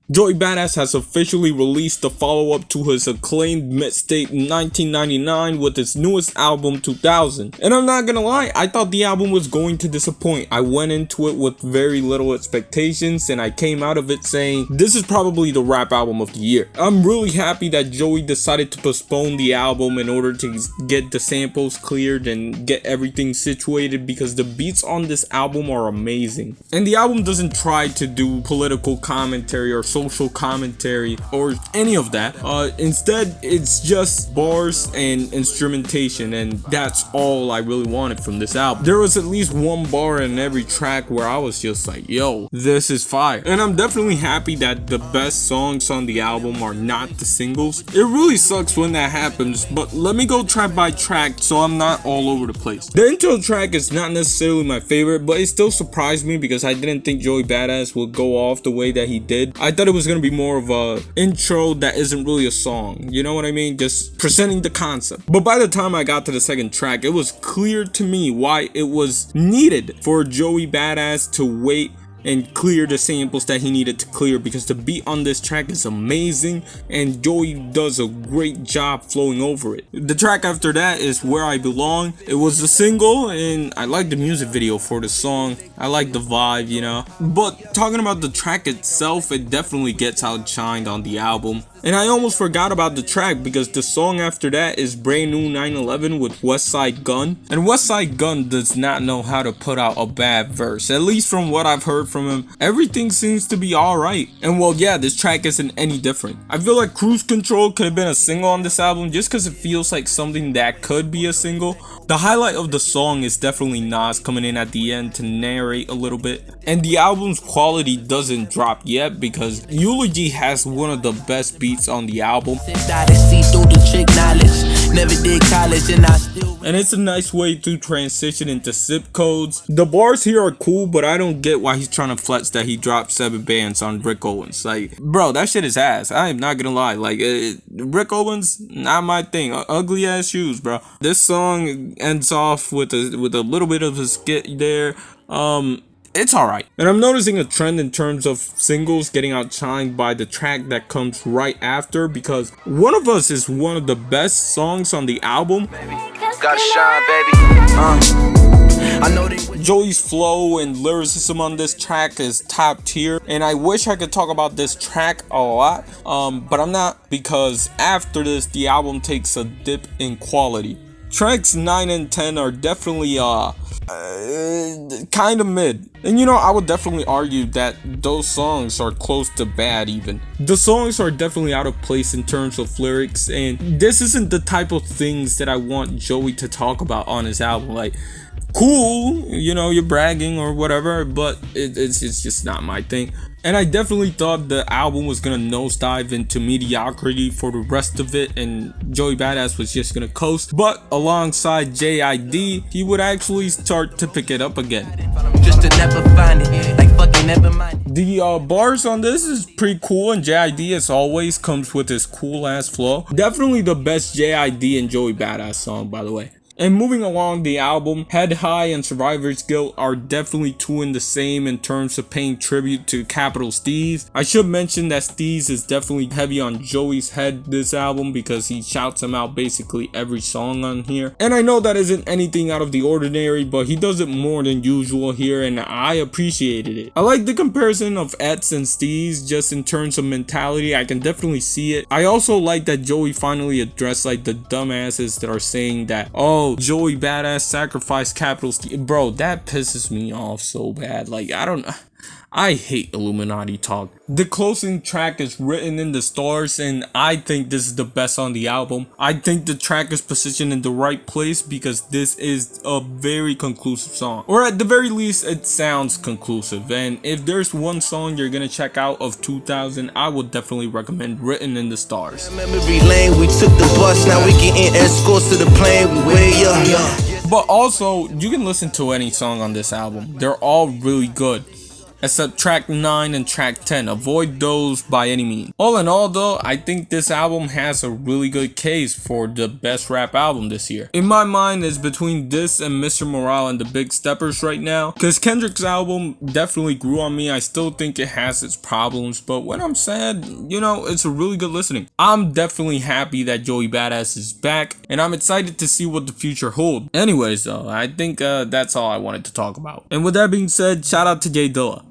Joey Badass has officially released the follow-up to his acclaimed mixtape 1999 with his newest album 2000. And I'm not gonna lie, I thought the album was going to disappoint. I went into it with very little expectations and I came out of it saying, this is probably the rap album of the year. I'm really happy that Joey decided to postpone the album in order to get the samples cleared and get everything situated, because the beats on this album are amazing. And the album doesn't try to do political commentary or social commentary or any of that. Instead, it's just bars and instrumentation, and that's all I really wanted from this album. There was at least one bar in every track where I was just like, yo, this is fire. And I'm definitely happy that the best songs on the album are not the singles. It really sucks when that happens, but let me go track by track so I'm not all over the place. The intro track is not necessarily my favorite, but it still surprised me because I didn't think Joey Badass would go off the way that he did. I thought it was gonna be more of a intro that isn't really a song, you know what I mean, just presenting the concept. But by the time I got to the second track, it was clear to me why it was needed for Joey Badass to wait and clear the samples that he needed to clear, because the beat on this track is amazing and Joey does a great job flowing over it. The track after that is Where I Belong. It was a single and I like the music video for the song. I like the vibe, you know. But talking about the track itself, it definitely gets outshined on the album. And I almost forgot about the track because the song after that is Brand New 911 with Westside Gunn. And Westside Gunn does not know how to put out a bad verse. At least from what I've heard from him, everything seems to be alright. And well, yeah, this track isn't any different. I feel like Cruise Control could have been a single on this album just because it feels like something that could be a single. The highlight of the song is definitely Nas coming in at the end to narrate a little bit. And the album's quality doesn't drop yet because Eulogy has one of the best beats on the album. And it's a nice way to transition into zip codes. The bars here are cool, but I don't get why he's trying to flex that he dropped 7 bands on Rick Owens. Like, bro, that shit is ass. I am not gonna lie. Like, Rick Owens, not my thing. Ugly ass shoes, bro. This song ends off with a little bit of a skit there. It's alright. And I'm noticing a trend in terms of singles getting outshined by the track that comes right after, because One of Us is one of the best songs on the album. Gotta shine, baby. Joey's flow and lyricism on this track is top tier, and I wish I could talk about this track a lot, but I'm not, because after this the album takes a dip in quality. Tracks 9 and 10 are definitely kind of mid. And you know, I would definitely argue that those songs are close to bad even. The songs are definitely out of place in terms of lyrics, and this isn't the type of things that I want Joey to talk about on his album. Like, cool, you know, you're bragging or whatever, but it's just not my thing. And I definitely thought the album was gonna nosedive into mediocrity for the rest of it and Joey Badass was just gonna coast. But alongside JID, he would actually start to pick it up again. Just to never find it, like fucking never mind. The bars on this is pretty cool, and JID as always comes with his cool ass flow. Definitely the best JID and Joey Badass song, by the way. And moving along the album, Head High and Survivor's Guilt are definitely two in the same in terms of paying tribute to Capital Steez. I should mention that Steez is definitely heavy on Joey's head this album because he shouts him out basically every song on here. And I know that isn't anything out of the ordinary, but he does it more than usual here and I appreciated it. I like the comparison of Ets and Steez just in terms of mentality. I can definitely see it. I also like that Joey finally addressed like the dumbasses that are saying that, oh, Joey Badass sacrificed Capital Steez. Bro, that pisses me off so bad. Like, I hate Illuminati talk. The closing track is Written in the Stars, and I think this is the best on the album. I think the track is positioned in the right place because this is a very conclusive song. Or at the very least, it sounds conclusive. And if there's one song you're gonna check out of 2000, I would definitely recommend Written in the Stars. Memory lane, we took the bus, now we getting escorts to the plane, we way up. But also, you can listen to any song on this album. They're all really good. except track 9 and track 10. Avoid those by any means. All in all though, I think this album has a really good case for the best rap album this year. In my mind, it's between this and Mr. Morale and the Big Steppers right now, because Kendrick's album definitely grew on me. I still think it has its problems, but when I'm sad, you know, it's a really good listening. I'm definitely happy that Joey Badass is back, and I'm excited to see what the future holds. Anyways though, I think that's all I wanted to talk about. And with that being said, shout out to Jay Dilla.